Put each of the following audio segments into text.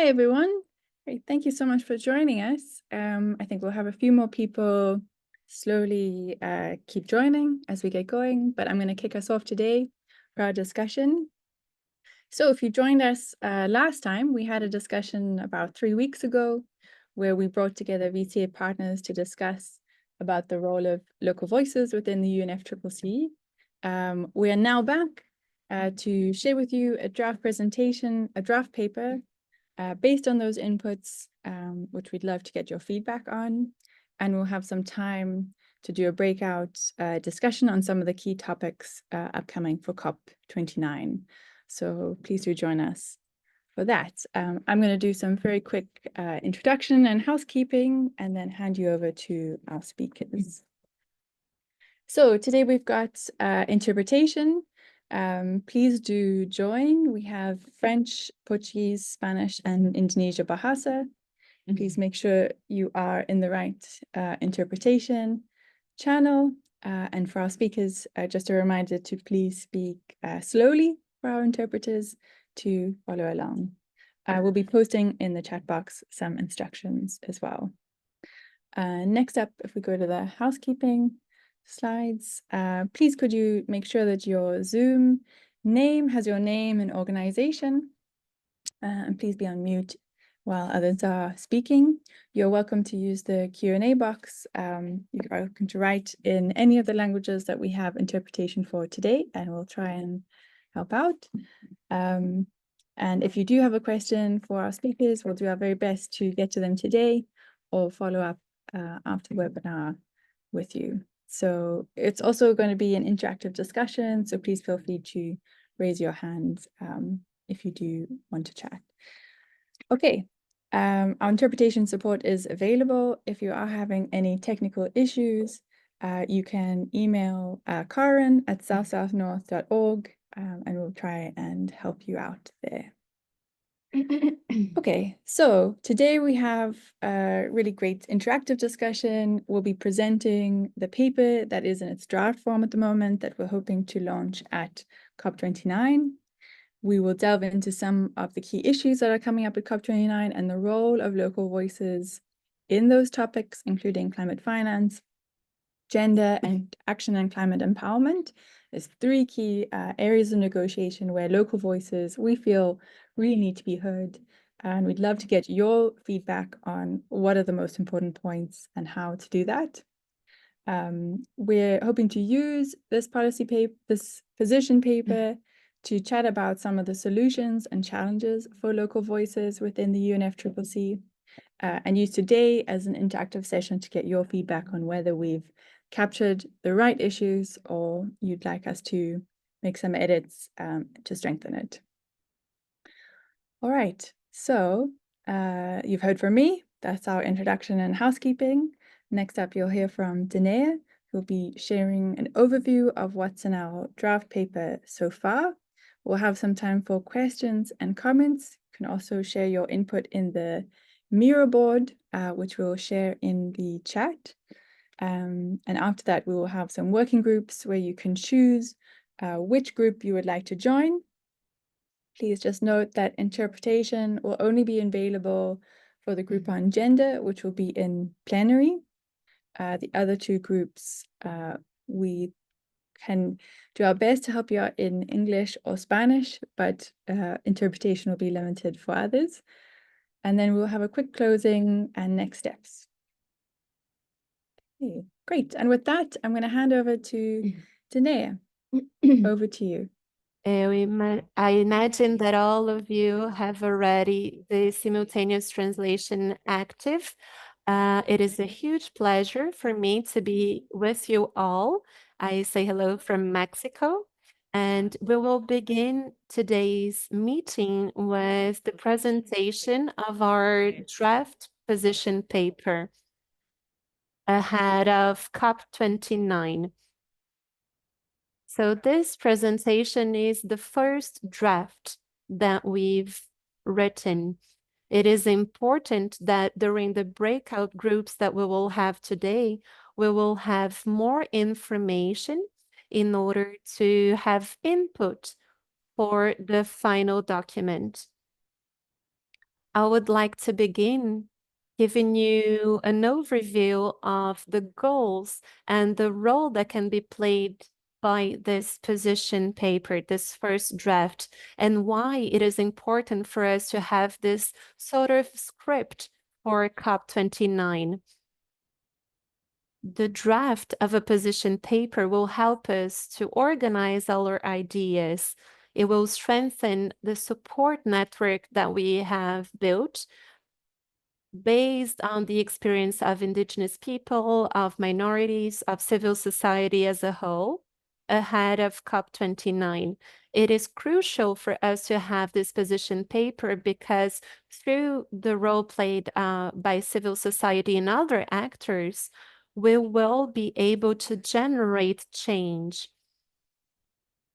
Hi, everyone. Great. Thank you so much for joining us. I think we'll have a few more people slowly keep joining as we get going, but I'm going to kick us off today for our discussion. So if you joined us last time, we had a discussion about 3 weeks ago where we brought together VCA partners to discuss about the role of local voices within the UNFCCC. We are now back to share with you a draft presentation, a draft paper based on those inputs, which we'd love to get your feedback on. And we'll have some time to do a breakout discussion on some of the key topics upcoming for COP29. So please do join us for that. I'm going to do some very quick introduction and housekeeping, and then hand you over to our speakers. So today we've got interpretation. Please do join. We have French, Portuguese, Spanish, and Indonesia Bahasa. Please make sure you are in the right interpretation channel. And for our speakers, just a reminder to please speak slowly for our interpreters to follow along. We'll be posting in the chat box some instructions as well. Next up, if we go to the housekeeping slides, please could you make sure that your Zoom name has your name and organization, and please be on mute while others are speaking. You're welcome to use the Q&A box. You're welcome to write in any of the languages that we have interpretation for today, and we'll try and help out. And if you do have a question for our speakers, we'll do our very best to get to them today or follow up after the webinar with you. So it's also going to be an interactive discussion, so please feel free to raise your hand if you do want to chat. Okay, our interpretation support is available. If you are having any technical issues, you can email Karen at southsouthnorth.org, and we'll try and help you out there. Okay, so today we have a really great interactive discussion. We'll be presenting the paper that is in its draft form at the moment that we're hoping to launch at COP29. We will delve into some of the key issues that are coming up at COP29 and the role of local voices in those topics, including climate finance, gender, and action and climate empowerment. There's 3 key areas of negotiation where local voices, we feel, really need to be heard. And we'd love to get your feedback on what are the most important points and how to do that. We're hoping to use this policy paper, this position paper, to chat about some of the solutions and challenges for local voices within the UNFCCC, and use today as an interactive session to get your feedback on whether we've captured the right issues or you'd like us to make some edits to strengthen it. All right, so you've heard from me. That's our introduction and housekeeping. Next up, you'll hear from Danae, who'll be sharing an overview of what's in our draft paper so far. We'll have some time for questions and comments. You can also share your input in the Miro board, which we'll share in the chat. And after that, we will have some working groups where you can choose which group you would like to join. Please just note that interpretation will only be available for the group on gender, which will be in plenary. The other 2 groups, we can do our best to help you out in English or Spanish, but interpretation will be limited for others. And then we'll have a quick closing and next steps. Okay, great. And with that, I'm going to hand over to Danae. Over to you. I imagine that all of you have already the simultaneous translation active. It is a huge pleasure for me to be with you all. I say hello from Mexico, and we will begin today's meeting with the presentation of our draft position paper ahead of COP29. So this presentation is the first draft that we've written. It is important that during the breakout groups that we will have today, we will have more information in order to have input for the final document. I would like to begin giving you an overview of the goals and the role that can be played by this position paper, this first draft, and why it is important for us to have this sort of script for COP29. The draft of a position paper will help us to organize our ideas. It will strengthen the support network that we have built based on the experience of indigenous people, of minorities, of civil society as a whole, ahead of COP29. It is crucial for us to have this position paper because through the role played by civil society and other actors, we will be able to generate change.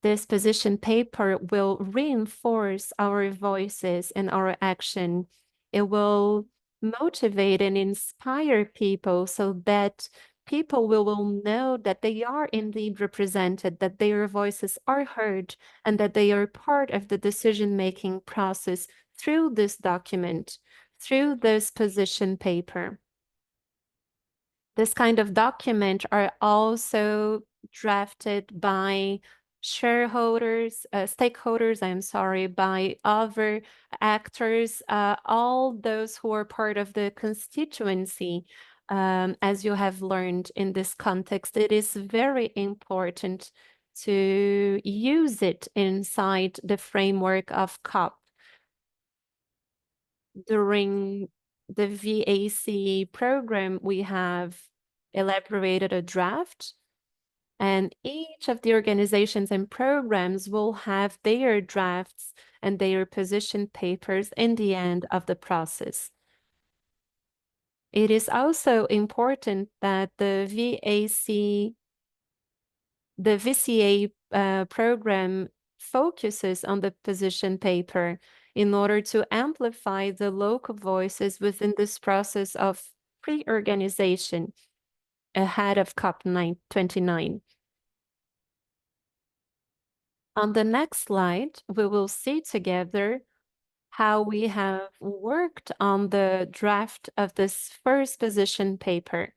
This position paper will reinforce our voices and our action. It will motivate and inspire people so that people will know that they are indeed represented, that their voices are heard, and that they are part of the decision-making process through this document, through this position paper. This kind of document are also drafted by stakeholders, I'm sorry, by other actors, all those who are part of the constituency. As you have learned in this context, it is very important to use it inside the framework of COP. During the VAC program, we have elaborated a draft, and each of the organizations and programs will have their drafts and their position papers in the end of the process. It is also important that the VCA program focuses on the position paper in order to amplify the local voices within this process of pre-organization ahead of COP29. On the next slide, we will see together how we have worked on the draft of this first position paper.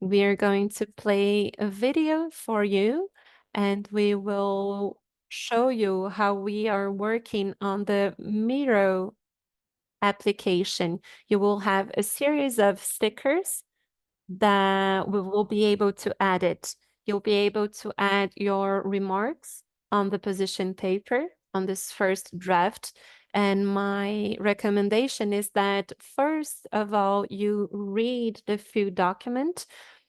We are going to play a video for you, and we will show you how we are working on the Miro application. You will have a series of stickers that we will be able to add it. You'll be able to add your remarks on the position paper on this first draft. And my recommendation is that first of all, you read the full document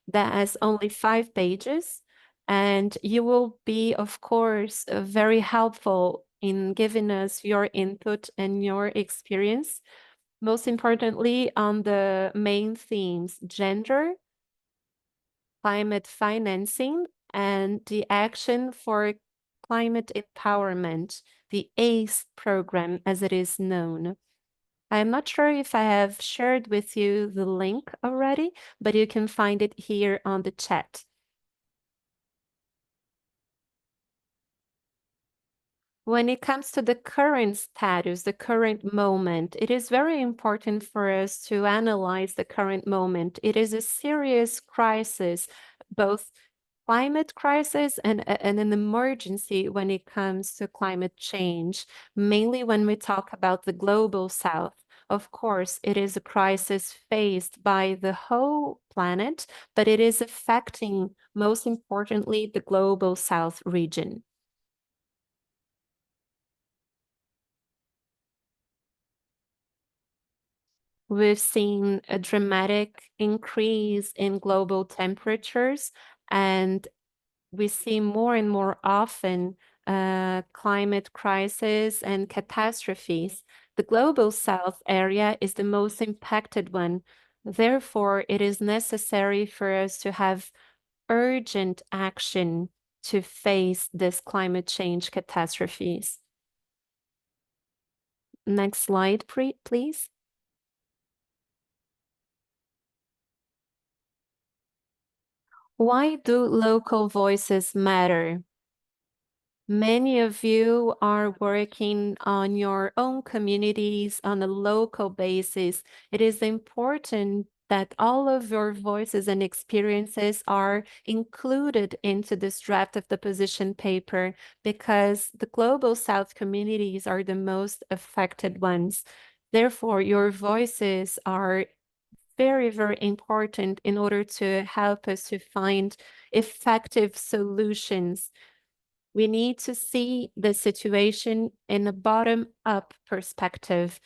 that has only 5 pages. And you will be, of course, very helpful in giving us your input and your experience. Most importantly, on the main themes, gender, climate financing, and the Action for Climate Empowerment, the ACE program as it is known. I'm not sure if I have shared with you the link already, but you can find it here on the chat. When it comes to the current status, the current moment, it is very important for us to analyze the current moment. It is a serious crisis, both climate crisis and an emergency when it comes to climate change, mainly when we talk about the global south. Of course, it is a crisis faced by the whole planet, but it is affecting, most importantly, the global south region. We've seen a dramatic increase in global temperatures, and we see more and more often climate crisis and catastrophes. The global south area is the most impacted one. Therefore, it is necessary for us to have urgent action to face this climate change catastrophes. Next slide, please. Why do local voices matter? Many of you are working on your own communities on a local basis. It is important that all of your voices and experiences are included into this draft of the position paper, because the Global South communities are the most affected ones. Therefore, your voices are very, very important in order to help us to find effective solutions. We need to see the situation in a bottom-up perspective.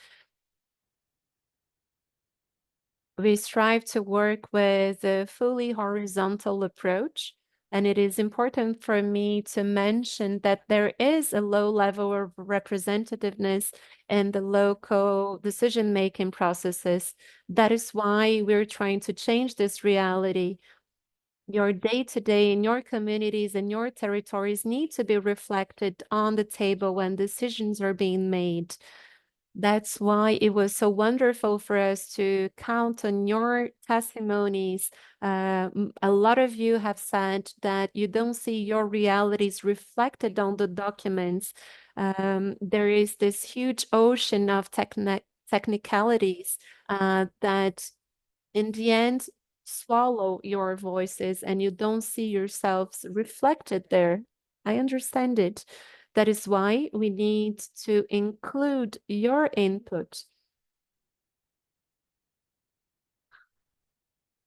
We strive to work with a fully horizontal approach, and it is important for me to mention that there is a low level of representativeness in the local decision-making processes. That is why we're trying to change this reality. Your day-to-day in your communities and your territories need to be reflected on the table when decisions are being made. That's why it was so wonderful for us to count on your testimonies. A lot of you have said that you don't see your realities reflected on the documents. There is this huge ocean of technicalities that in the end swallow your voices, and you don't see yourselves reflected there. I understand it. That is why we need to include your input.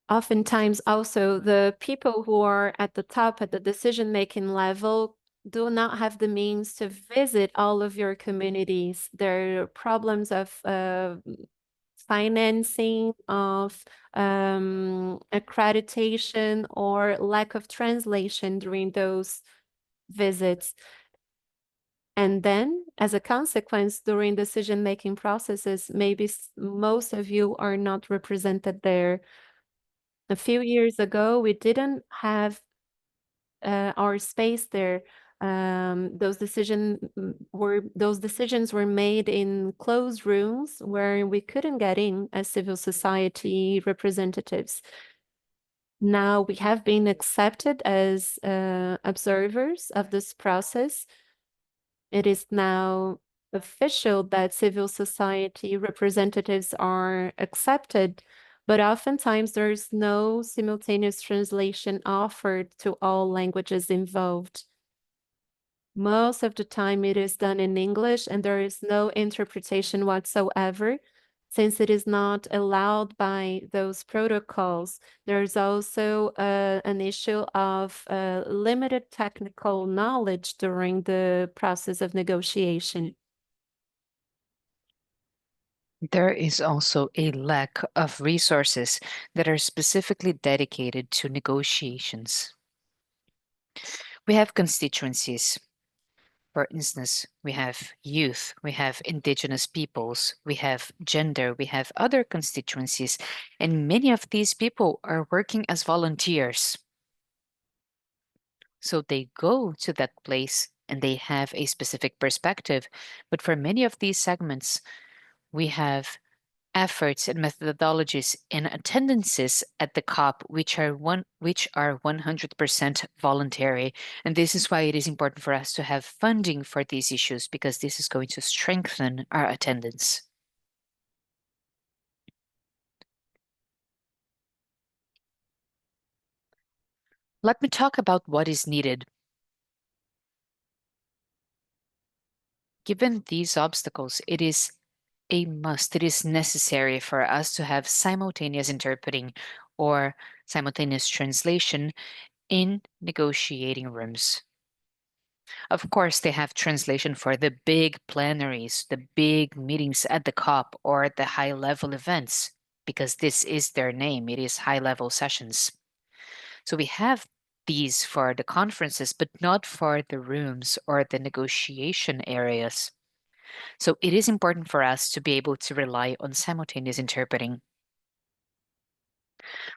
Oftentimes also the people who are at the top at the decision-making level do not have the means to visit all of your communities. There are problems of financing, of accreditation, or lack of translation during those visits. And then, as a consequence, during decision-making processes, maybe most of you are not represented there. A few years ago, we didn't have our space there. Those decisions were made in closed rooms where we couldn't get in as civil society representatives. Now we have been accepted as observers of this process. It is now official that civil society representatives are accepted, but oftentimes there's no simultaneous translation offered to all languages involved. Most of the time it is done in English and there is no interpretation whatsoever. Since it is not allowed by those protocols, there's also an issue of limited technical knowledge during the process of negotiation. There is also a lack of resources that are specifically dedicated to negotiations. We have constituencies. For instance, we have youth, we have indigenous peoples, we have gender, we have other constituencies, and many of these people are working as volunteers. So they go to that place and they have a specific perspective. But for many of these segments, we have efforts and methodologies and attendances at the COP which are 100% voluntary. And this is why it is important for us to have funding for these issues, because this is going to strengthen our attendance. Let me talk about what is needed. Given these obstacles, it is a must. It is necessary for us to have simultaneous interpreting or simultaneous translation in negotiating rooms. Of course, they have translation for the big plenaries, the big meetings at the COP or the high-level events, because this is their name. It is high-level sessions. So we have these for the conferences, but not for the rooms or the negotiation areas. So it is important for us to be able to rely on simultaneous interpreting.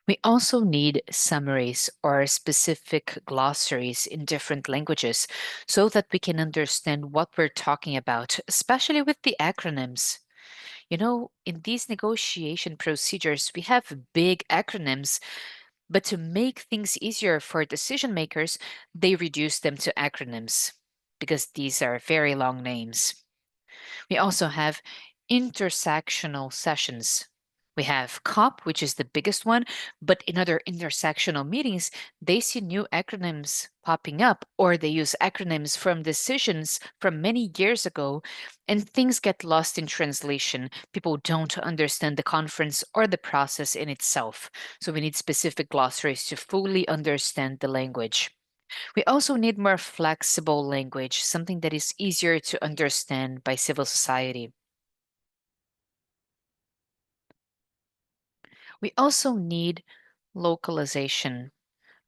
We also need summaries or specific glossaries in different languages so that we can understand what we're talking about, especially with the acronyms. You know, in these negotiation procedures, we have big acronyms, but to make things easier for decision makers, they reduce them to acronyms. because these are very long names. We also have intersectional sessions. We have COP, which is the biggest one, but in other intersectional meetings, they see new acronyms popping up, or they use acronyms from decisions from many years ago, and things get lost in translation. People don't understand the conference or the process in itself. So we need specific glossaries to fully understand the language. We also need more flexible language, something that is easier to understand by civil society. We also need localization,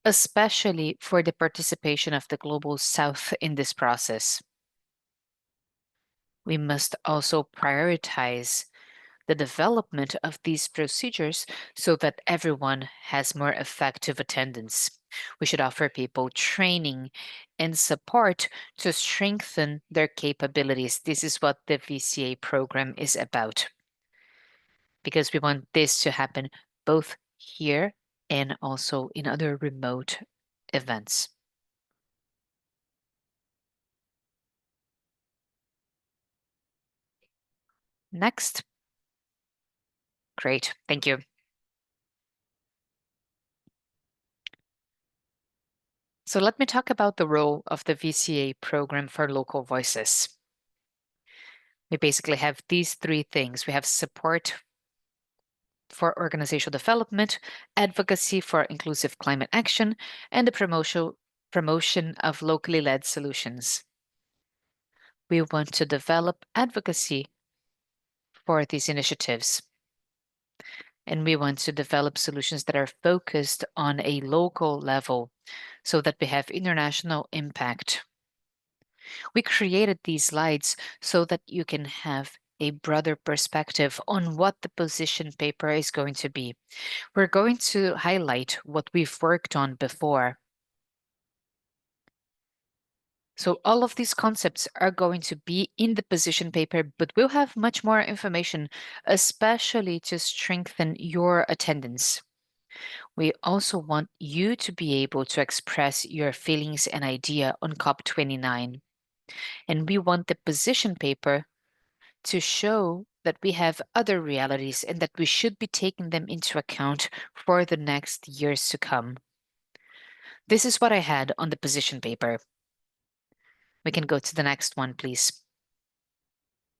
especially for the participation of the Global South in this process. We must also prioritize the development of these procedures so that everyone has more effective attendance. We should offer people training and support to strengthen their capabilities. This is what the VCA program is about, because we want this to happen both here and also in other remote events. Next. Great, thank you. So let me talk about the role of the VCA program for local voices. We basically have these three things. We have support for organizational development, advocacy for inclusive climate action, and the promotion of locally led solutions. We want to develop advocacy for these initiatives, and we want to develop solutions that are focused on a local level so that we have international impact. We created these slides so that you can have a broader perspective on what the position paper is going to be. We're going to highlight what we've worked on before. So all of these concepts are going to be in the position paper, but we'll have much more information, especially to strengthen your attendance. We also want you to be able to express your feelings and idea on COP29. And we want the position paper to show that we have other realities and that we should be taking them into account for the next years to come. This is what I had on the position paper. We can go to the next one, please.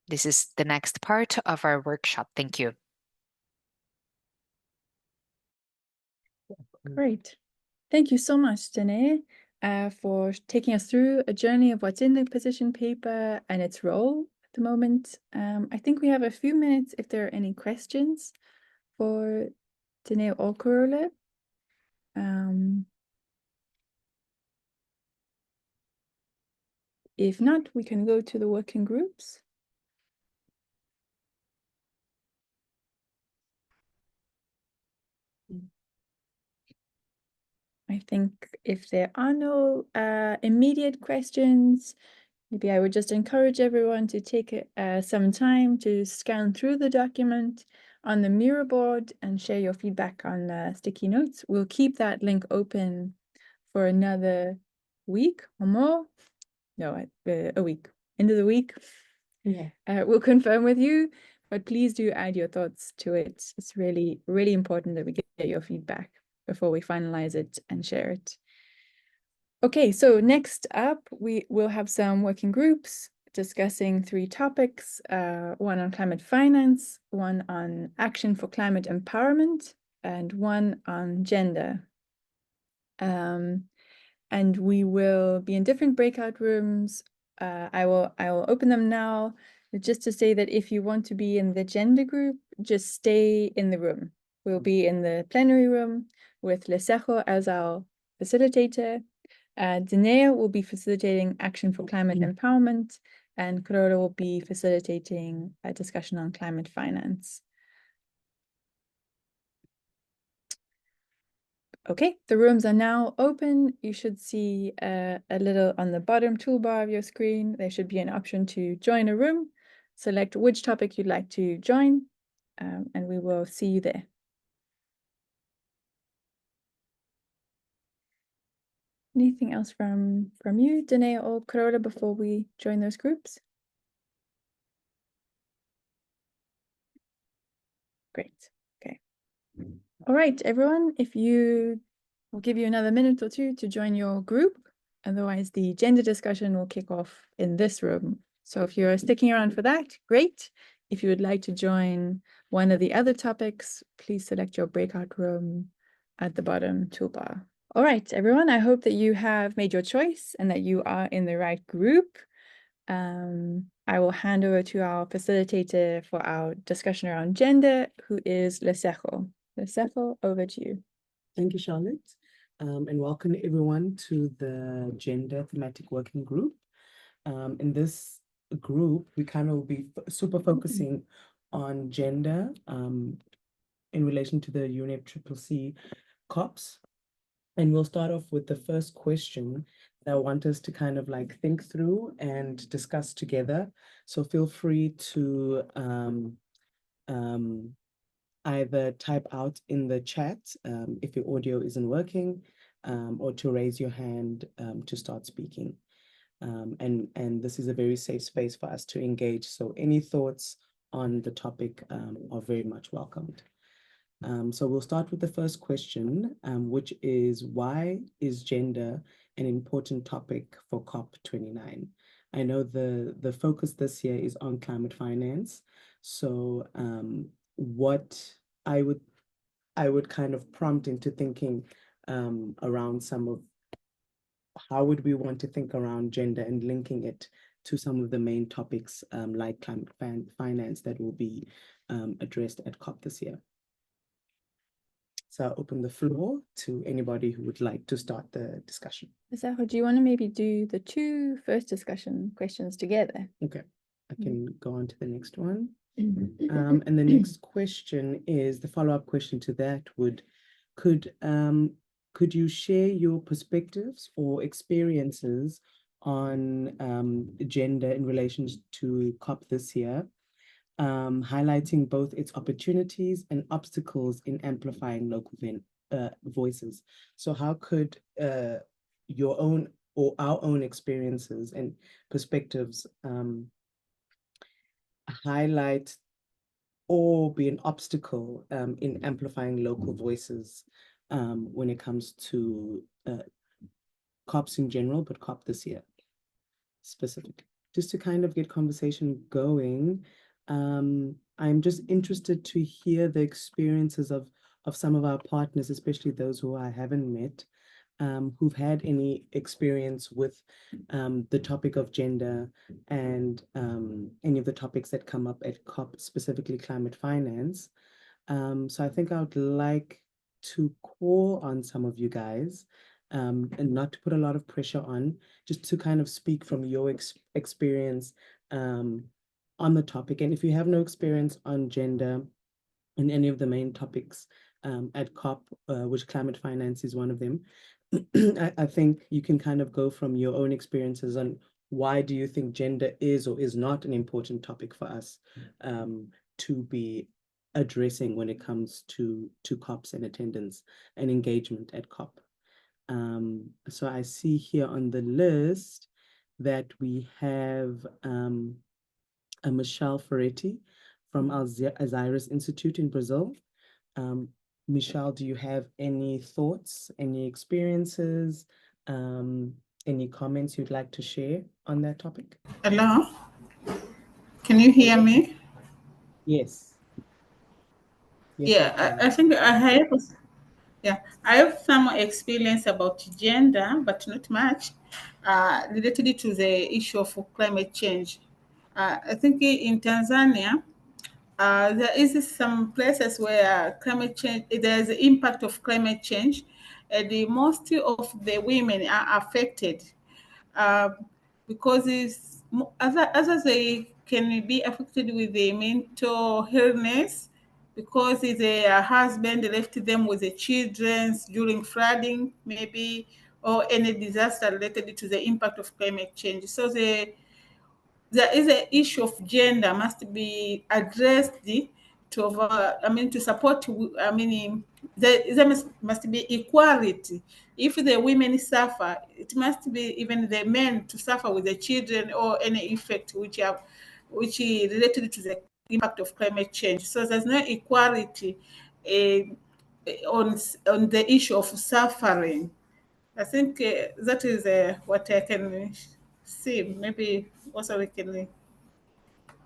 This is the next part of our workshop. Thank you. Great. Thank you so much, Danae, for taking us through a journey of what's in the position paper and its role at the moment. I think we have a few minutes if there are any questions for Danae or Carola. If not, we can go to the working groups. I think if there are no immediate questions, maybe I would just encourage everyone to take some time to scan through the document on the Miro board and share your feedback on sticky notes. We'll keep that link open for another week or more. No, a week. End of the week. Yeah. We'll confirm with you, but please do add your thoughts to it. It's really, really important that we get your feedback before we finalize it and share it. Okay, so next up, we will have some working groups discussing three topics, one on climate finance, one on action for climate empowerment, and one on gender. And we will be in different breakout rooms. I will open them now, just to say that if you want to be in the gender group, just stay in the room. We'll be in the plenary room with Lesejo as our facilitator. Danae will be facilitating action for climate empowerment, and Carola will be facilitating a discussion on climate finance. Okay, the rooms are now open. You should see a little on the bottom toolbar of your screen. There should be an option to join a room. Select which topic you'd like to join, and we will see you there. Anything else from you, Danae or Carola, before we join those groups? Great. Okay. All right, everyone, we'll give you another minute or two to join your group. Otherwise, the gender discussion will kick off in this room. So if you're sticking around for that, great. If you would like to join one of the other topics, please select your breakout room at the bottom toolbar. All right, everyone, I hope that you have made your choice and that you are in the right group. I will hand over to our facilitator for our discussion around gender, who is Lesejo. Lesejo, over to you. Thank you, Charlotte. And welcome everyone to the Gender Thematic Working Group. In this group, we kind of will be super focusing on gender in relation to the UNFCCC COPs. And we'll start off with the first question that I want us to kind of like think through and discuss together. So feel free to either type out in the chat if your audio isn't working, or to raise your hand to start speaking. And this is a very safe space for us to engage. So any thoughts on the topic are very much welcomed. So we'll start with the first question, which is, why is gender an important topic for COP29? I know the focus this year is on climate finance. So what I would kind of prompt into thinking around some of how would we want to think around gender and linking it to some of the main topics like climate finance that will be addressed at COP this year. So I'll open the floor to anybody who would like to start the discussion. Lesejo, do you want to maybe do the two first discussion questions together? Okay, I can go on to the next one. And the next question is, the follow-up question to that could you share your perspectives or experiences on gender in relation to COP this year, highlighting both its opportunities and obstacles in amplifying local voices? So how could your own or our own experiences and perspectives highlight or be an obstacle in amplifying local voices when it comes to COPs in general, but COP this year specifically? Just to kind of get conversation going, I'm just interested to hear the experiences of some of our partners, especially those who I haven't met, who've had any experience with the topic of gender and any of the topics that come up at COP, specifically climate finance. So I think I would like to call on some of you guys and not to put a lot of pressure on, just to kind of speak from your experience on the topic. And if you have no experience on gender in any of the main topics at COP, which climate finance is one of them, I think you can kind of go from your own experiences on why do you think gender is or is not an important topic for us to be addressing when it comes to COPs and attendance and engagement at COP. So I see here on the list that we have Michelle Ferretti from Alzheimer's Institute in Brazil. Michelle, do you have any thoughts, any experiences, any comments you'd like to share on that topic? Hello, can you hear me? Yes. Yeah, I think I have some experience about gender, but not much, related to the issue of climate change. I think in Tanzania, there is some places where climate change, there's the impact of climate change, and most of the women are affected because others they can be affected with the mental illness because their husband left them with the children during flooding, maybe, or any disaster related to the impact of climate change. So there is an issue of gender must be addressed to support there must be equality. If the women suffer, it must be even the men to suffer with the children or any effect which is related to the impact of climate change. So there's no equality on the issue of suffering. I think that is what I can see. Maybe also we can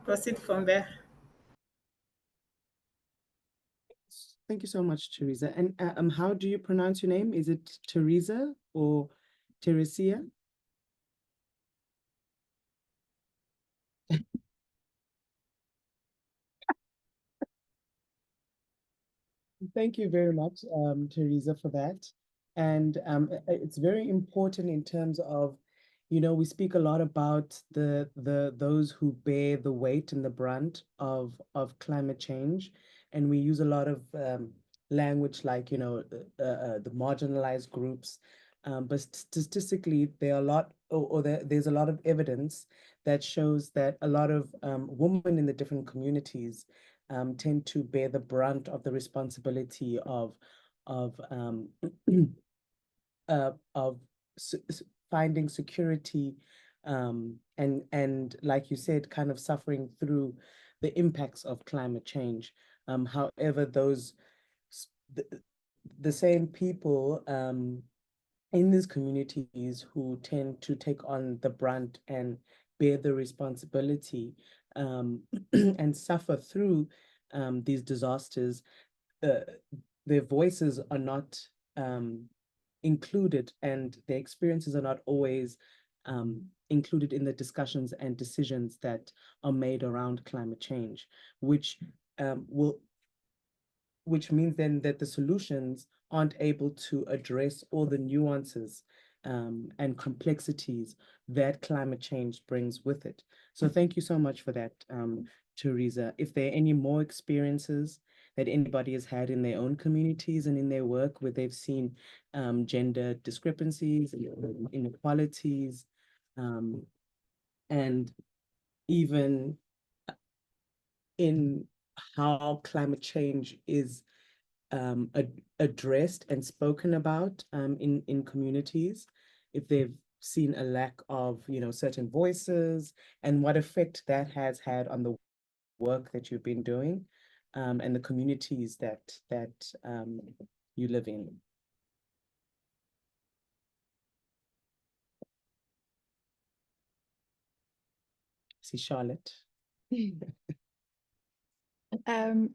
proceed from there. Thank you so much, Teresa. And how do you pronounce your name? Is it Teresa or Teresia? Thank you very much, Teresa, for that. And it's very important in terms of, you know, we speak a lot about those who bear the weight and the brunt of climate change, and we use a lot of language like, you know, the marginalized groups. But statistically, there are a lot, there's a lot of evidence that shows that a lot of women in the different communities tend to bear the brunt of the responsibility of um, of finding security and like you said, kind of suffering through the impacts of climate change. However, the same people in these communities who tend to take on the brunt and bear the responsibility and suffer through these disasters, their voices are not included, and their experiences are not always included in the discussions and decisions that are made around climate change, which means then that the solutions aren't able to address all the nuances and complexities that climate change brings with it. So thank you so much for that, Teresa. If there are any more experiences that anybody has had in their own communities and in their work where they've seen gender discrepancies, inequalities, and even in how climate change is addressed and spoken about in communities, if they've seen a lack of, you know, certain voices and what effect that has had on the work that you've been doing and the communities that you live in. See, Charlotte.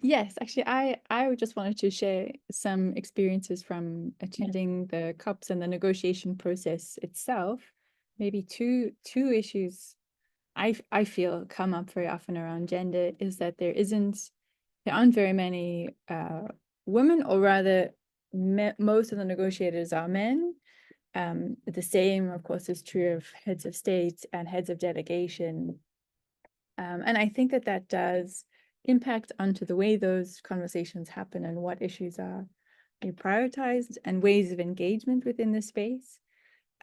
Yes, actually, I just wanted to share some experiences from attending the COPs and the negotiation process itself. Maybe two issues I feel come up very often around gender is that there aren't very many women, or rather, most of the negotiators are men. The same, of course, is true of heads of state and heads of delegation. And I think that does impact onto the way those conversations happen and what issues are prioritized and ways of engagement within the space.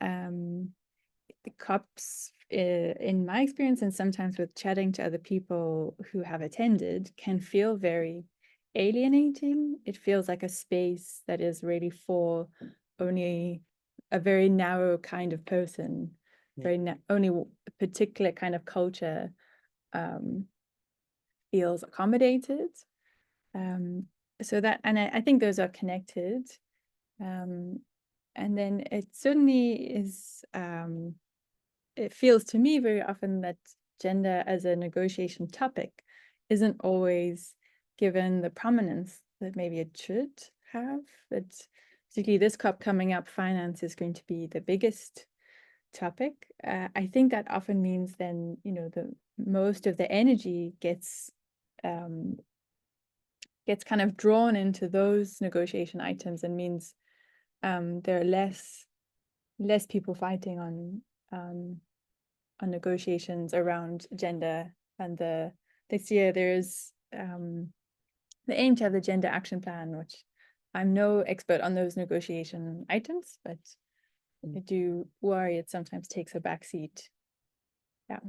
The COPs, in my experience, and sometimes with chatting to other people who have attended, can feel very alienating. It feels like a space that is really for only a very narrow kind of person, only a particular kind of culture feels accommodated. So that, and I think those are connected. And then it certainly is, it feels to me very often that gender as a negotiation topic isn't always given the prominence that maybe it should have. But particularly this COP coming up, finance is going to be the biggest topic. I think that often means then, you know, the most of the energy gets kind of drawn into those negotiation items, and means there are less people fighting on negotiations around gender. And this year there's the aim to have the gender action plan, which I'm no expert on those negotiation items, but I do worry it sometimes takes a backseat. Yeah.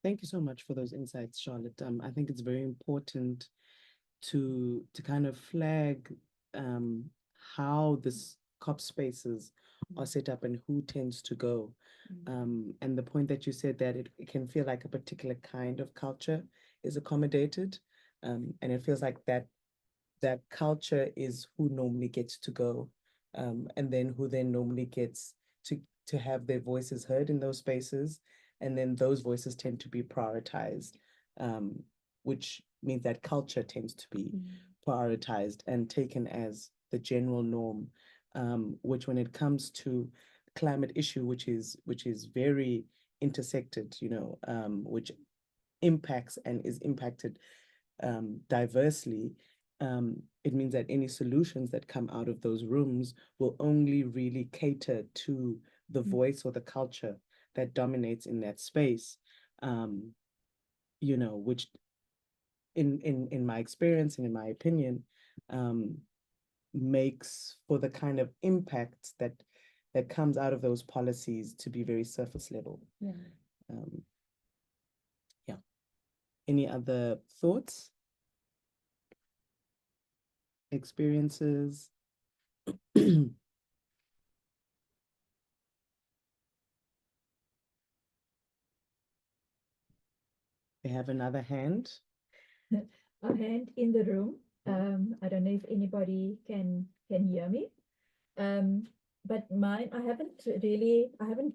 Thank you so much for those insights, Charlotte. I think it's very important to kind of flag how this COP spaces are set up and who tends to go. And the point that you said that it can feel like a particular kind of culture is accommodated. And it feels like that culture is who normally gets to go, and then who then normally gets to have their voices heard in those spaces. And then those voices tend to be prioritized, which means that culture tends to be prioritized and taken as the general norm, which when it comes to climate issue, which is very intersected, which impacts and is impacted diversely, it means that any solutions that come out of those rooms will only really cater to the voice or the culture that dominates in that space, which in my experience and in my opinion, makes for the kind of impact that comes out of those policies to be very surface level. Yeah. Any other thoughts? Experiences? We have another hand. A hand in the room. I don't know if anybody can hear me. But mine, I haven't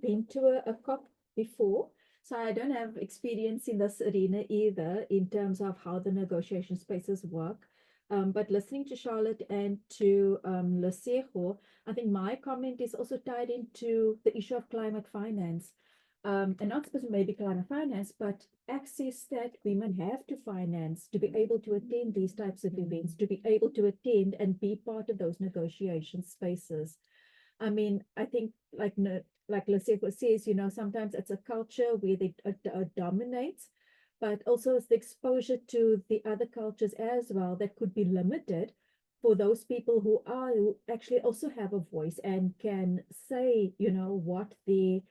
been to a COP before, so I don't have experience in this arena either in terms of how the negotiation spaces work. But listening to Charlotte and to Lesego, I think my comment is also tied into the issue of climate finance. And not specifically maybe climate finance, but access that women have to finance to be able to attend these types of events, to be able to attend and be part of those negotiation spaces. I mean, I think like Lesego says, sometimes it's a culture where they dominates, but also it's the exposure to the other cultures as well that could be limited for those people who actually also have a voice and can say, what the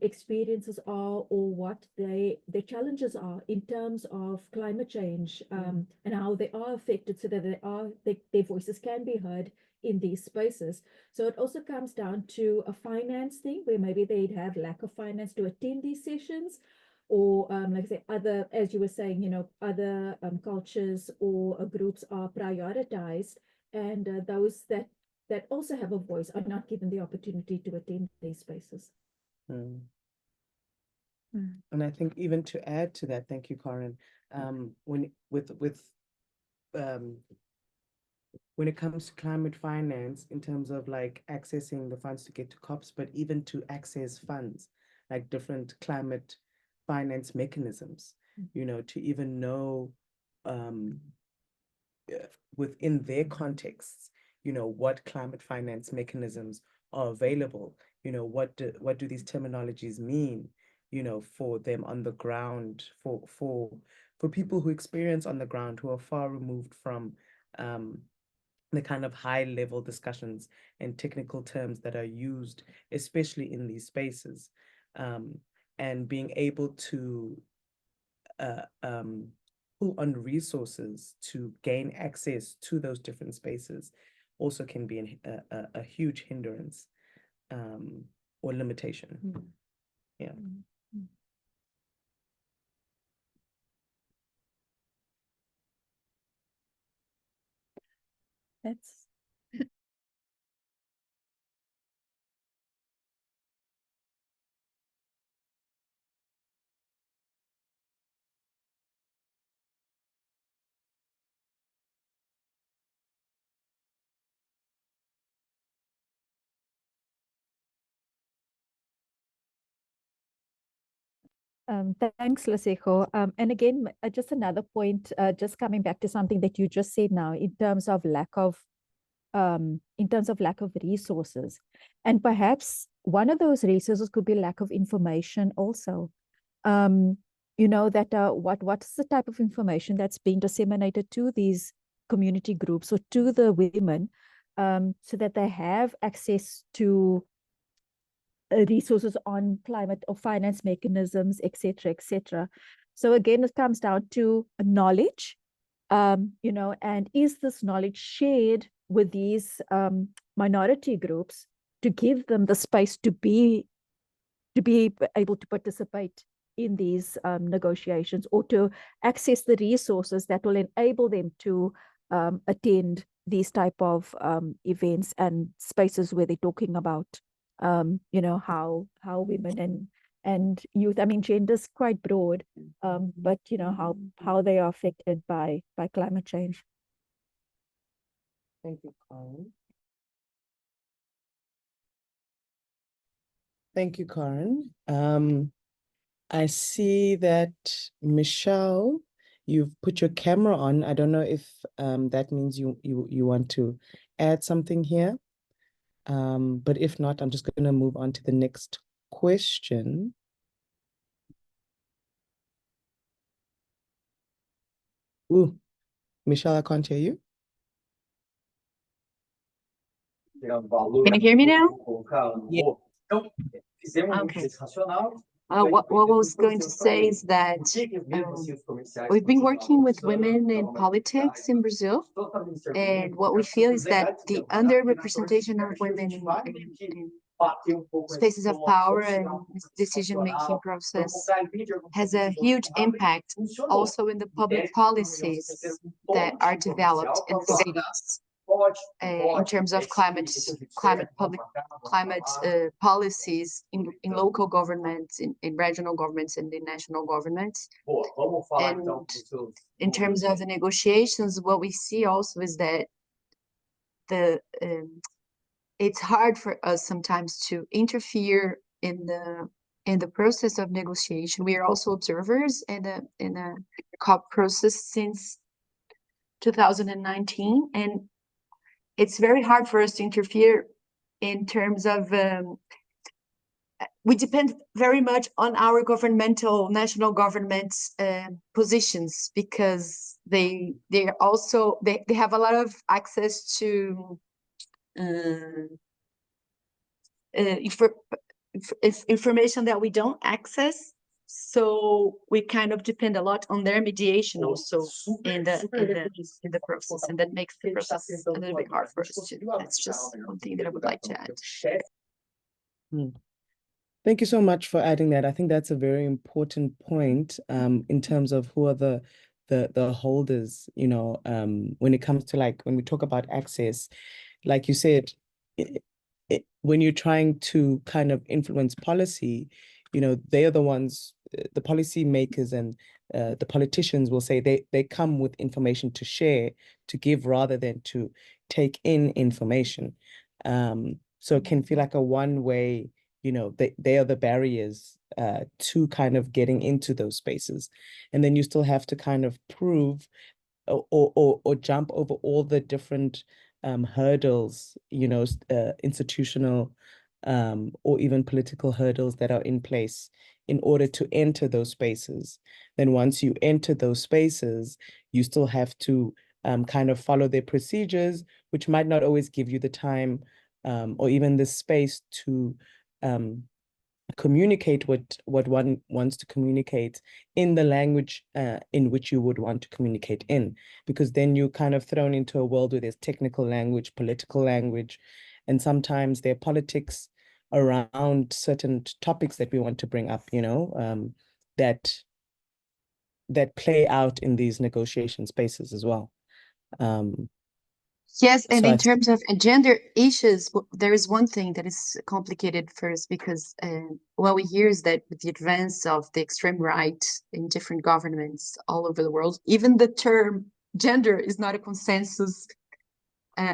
experiences are or what their challenges are in terms of climate change, and how they are affected, so that their voices can be heard in these spaces. So it also comes down to a finance thing where maybe they'd have lack of finance to attend these sessions, or like I say, other, as you were saying, other cultures or groups are prioritized, and those that also have a voice are not given the opportunity to attend these spaces. And I think even to add to that, thank you, Karen, when it comes to climate finance, in terms of like accessing the funds to get to COPs, but even to access funds, like different climate finance mechanisms, to even know within their contexts, what climate finance mechanisms are available, what do these terminologies mean, for them on the ground, for people who experience on the ground, who are far removed from the kind of high level discussions and technical terms that are used, especially in these spaces, and being able to pull on resources to gain access to those different spaces also can be a huge hindrance, or limitation. Yeah. That's Thanks, Lesego. And again, just another point, just coming back to something that you just said now in terms of lack of resources. And perhaps one of those resources could be lack of information also. What's the type of information that's being disseminated to these community groups or to the women, so that they have access to resources on climate or finance mechanisms, etc., etc. So again, it comes down to knowledge, you know, and is this knowledge shared with these minority groups to give them the space to be able to participate in these negotiations, or to access the resources that will enable them to attend these type of events and spaces where they're talking about, you know, how women and youth, I mean, gender is quite broad, but you know, how they are affected by climate change. Thank you, Karen. Thank you, Karen. I see that, Michelle, you've put your camera on. I don't know if that means you want to add something here. But if not, I'm just going to move on to the next question. Ooh, Michelle, I can't hear you. Can you hear me now? Yeah. Okay. What I was going to say is that we've been working with women in politics in Brazil, and what we feel is that the underrepresentation of women in spaces of power and decision-making process has a huge impact also in the public policies that are developed in the cities. In terms of climate policies in local governments, in regional governments, and in national governments. And in terms of the negotiations, what we see also is that it's hard for us sometimes to interfere in the process of negotiation. We are also observers in a COP process since 2019, and it's very hard for us to interfere in terms of we depend very much on our national government's positions, because they have a lot of access to information that we don't access. So we kind of depend a lot on their mediation also in the process, and that makes the process a little bit hard for us too. That's just one thing that I would like to add. Thank you so much for adding that. I think that's a very important point in terms of who are the holders, you know, when it comes to, like, when we talk about access, like you said, when you're trying to kind of influence policy, you know, they are the ones, the policy makers and the politicians will say they come with information to share, to give, rather than to take in information. So it can feel like a one-way, you know, they are the barriers to kind of getting into those spaces. And then you still have to kind of prove or jump over all the different hurdles, you know, institutional or even political hurdles that are in place in order to enter those spaces. Then once you enter those spaces, you still have to kind of follow their procedures, which might not always give you the time or even the space to communicate what one wants to communicate in the language in which you would want to communicate in, because then you're kind of thrown into a world where there's technical language, political language, and sometimes there are politics around certain topics that we want to bring up, you know, that play out in these negotiation spaces as well. Yes, and So in terms of gender issues, there is one thing that is complicated first, because what we hear is that with the advance of the extreme right in different governments all over the world, even the term gender is not a consensus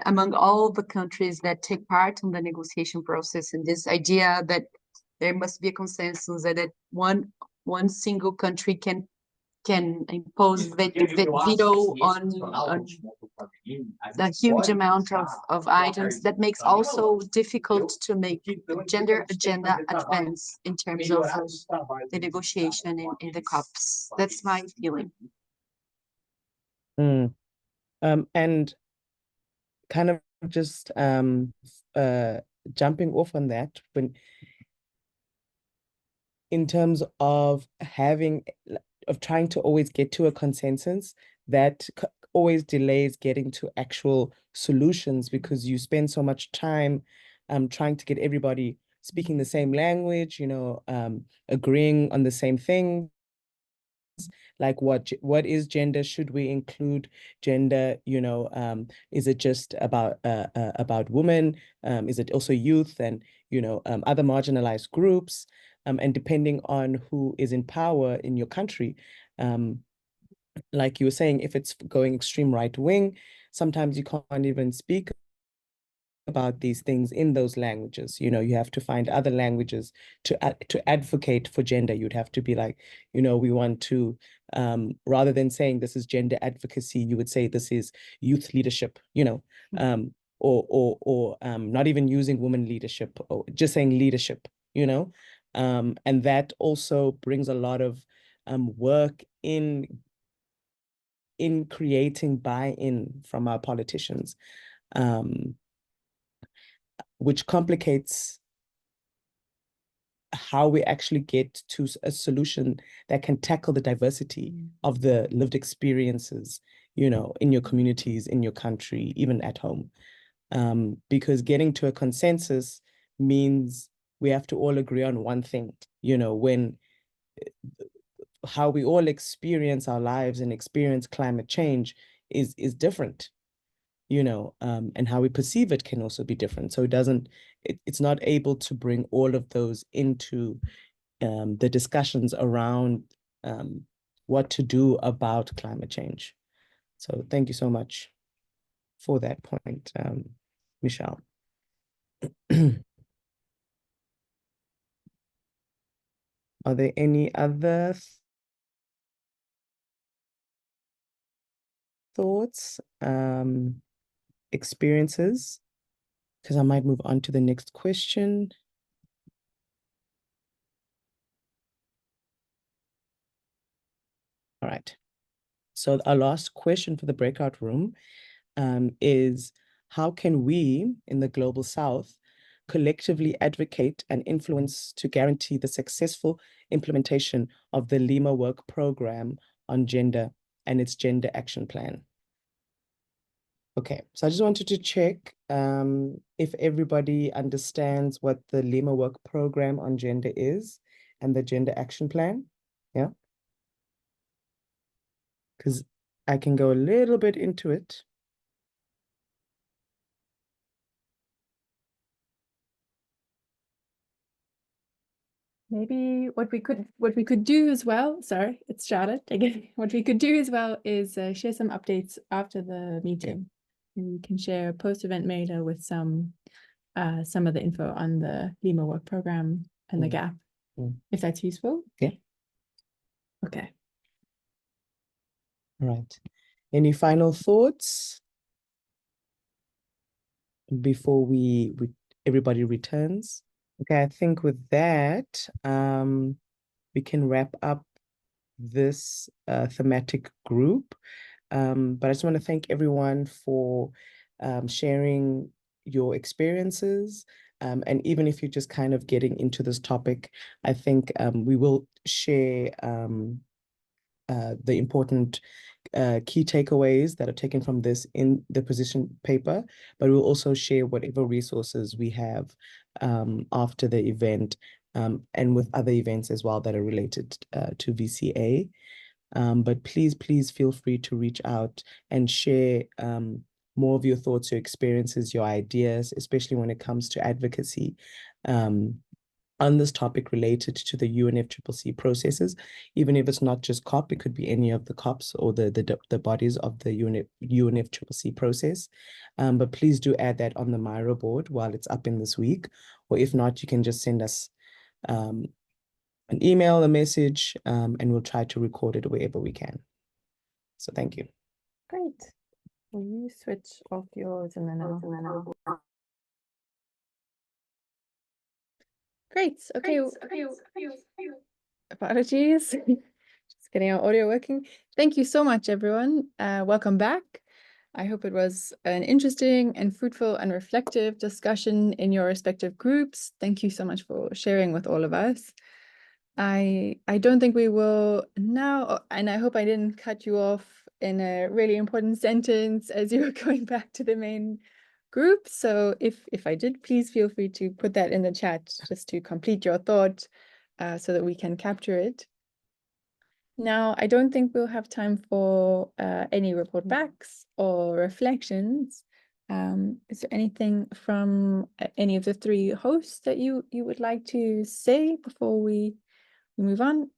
among all the countries that take part in the negotiation process. And this idea that there must be a consensus, and that one single country can impose veto on the huge amount of items, that makes also difficult to make the gender agenda advance in terms of the negotiation in the COPs. That's my feeling. And kind of just jumping off on that, when in terms of trying to always get to a consensus, that always delays getting to actual solutions because you spend so much time trying to get everybody speaking the same language, agreeing on the same thing. Like what is gender? Should we include gender? Is it just about women? Is it also youth and other marginalized groups? And depending on who is in power in your country, like you were saying, if it's going extreme right wing, sometimes you can't even speak about these things in those languages. You have to find other languages to advocate for gender. You'd have to be like, we want to, rather than saying this is gender advocacy, you would say this is youth leadership, or not even using women leadership, or just saying leadership, and that also brings a lot of work in creating buy-in from our politicians, which complicates how we actually get to a solution that can tackle the diversity of the lived experiences, in your communities, in your country, even at home. Because getting to a consensus means we have to all agree on one thing, when how we all experience our lives and experience climate change is different, and how we perceive it can also be different. So it's not able to bring all of those into the discussions around what to do about climate change. So thank you so much for that point, Michelle. Are there any other thoughts, experiences? Because I might move on to the next question. All right. So our last question for the breakout room is, how can we in the Global South collectively advocate and influence to guarantee the successful implementation of the Lima Work Program on Gender and its Gender Action Plan? Okay, so I just wanted to check if everybody understands what the Lima Work Program on Gender is and the Gender Action Plan. Yeah. Because I can go a little bit into it. Maybe what we could do as well, sorry, it's Charlotte again. What we could do as well is share some updates after the meeting. And we can share a post-event mailer with some of the info on the Lima Work Program and the gap, if that's useful. Yeah. Okay. All right. Any final thoughts before everybody returns? Okay, I think with that, we can wrap up this thematic group. But I just want to thank everyone for sharing your experiences. And even if you're just kind of getting into this topic, I think we will share the important key takeaways that are taken from this in the position paper, but we'll also share whatever resources we have after the event, and with other events as well that are related to VCA. But please feel free to reach out and share more of your thoughts, your experiences, your ideas, especially when it comes to advocacy on this topic related to the UNFCCC processes. Even if it's not just COP, it could be any of the COPs or the bodies of the UNFCCC process. But please do add that on the Miro board while it's up in this week, or if not, you can just send us an email, a message, and we'll try to record it wherever we can. So thank you. Great. Will you switch off yours and then I'll... Great. Okay. Apologies. Just getting our audio working. Thank you so much, everyone. Welcome back. I hope it was an interesting and fruitful and reflective discussion in your respective groups. Thank you so much for sharing with all of us. I don't think we will now, and I hope I didn't cut you off in a really important sentence as you were going back to the main group. So if I did, please feel free to put that in the chat just to complete your thought so that we can capture it. Now, I don't think we'll have time for any report backs or reflections. Is there anything from any of the three hosts that you would like to say before we move on?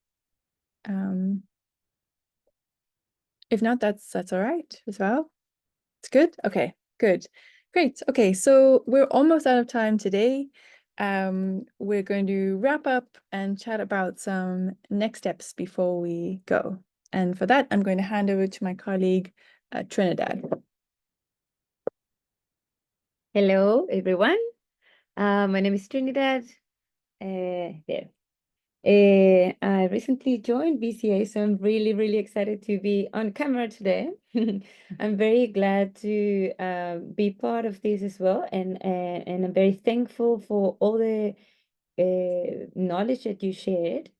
If not, that's all right as well. It's good. Okay, good. Great. Okay, so we're almost out of time today. We're going to wrap up and chat about some next steps before we go. And for that, I'm going to hand over to my colleague, Trinidad. Hello, everyone. My name is Trinidad. I recently joined VCA, so I'm really, really excited to be on camera today. I'm very glad to be part of this as well, and I'm very thankful for all the knowledge that you shared.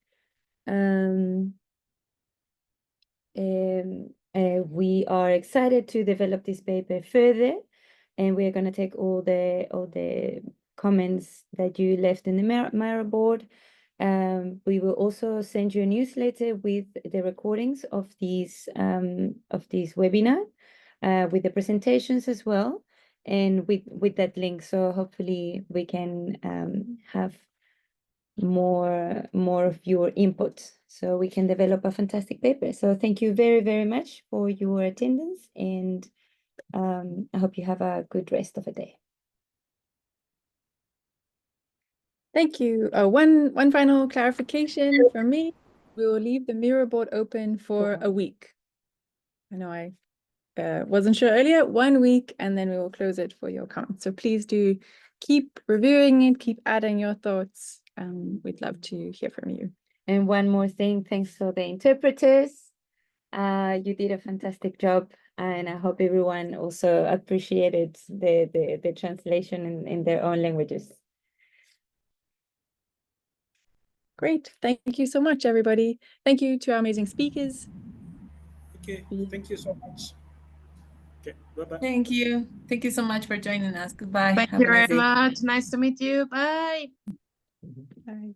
We are excited to develop this paper further, and we're going to take all the comments that you left in the Miro board. We will also send you a newsletter with the recordings of these webinar, with the presentations as well, and with that link. So hopefully we can have more of your input so we can develop a fantastic paper. So thank you very, very much for your attendance, and I hope you have a good rest of the day. Thank you. One final clarification for me. We will leave the Miro board open for a week. I know I wasn't sure earlier, 1 week, and then we will close it for your comments. So please do keep reviewing it, keep adding your thoughts. We'd love to hear from you. And one more thing, thanks for the interpreters. You did a fantastic job, and I hope everyone also appreciated the translation in their own languages. Great. Thank you so much, everybody. Thank you to our amazing speakers. Okay, thank you so much. Okay, bye-bye. Thank you. Thank you so much for joining us. Goodbye. Thank Have you a nice very day. much. Nice to meet you. Bye. Bye.